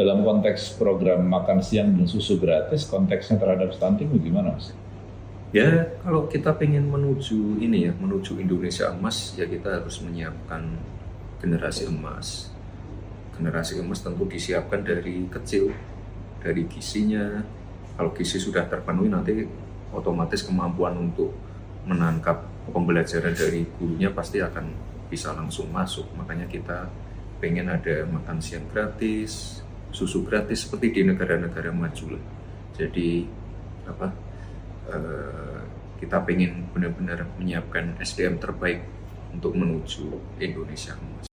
dalam konteks program makan siang dan susu gratis, konteksnya terhadap stunting bagaimana, Mas? Ya, kalau kita pengen menuju ini ya, menuju Indonesia emas, ya kita harus menyiapkan generasi emas. Generasi emas tentu disiapkan dari kecil, dari gizinya. Kalau gizi sudah terpenuhi, nanti otomatis kemampuan untuk menangkap pembelajaran dari gurunya pasti akan bisa langsung masuk. Makanya kita pengen ada makan siang gratis, susu gratis seperti di negara-negara maju lah. Jadi kita pengen benar-benar menyiapkan SDM terbaik untuk menuju Indonesia emas.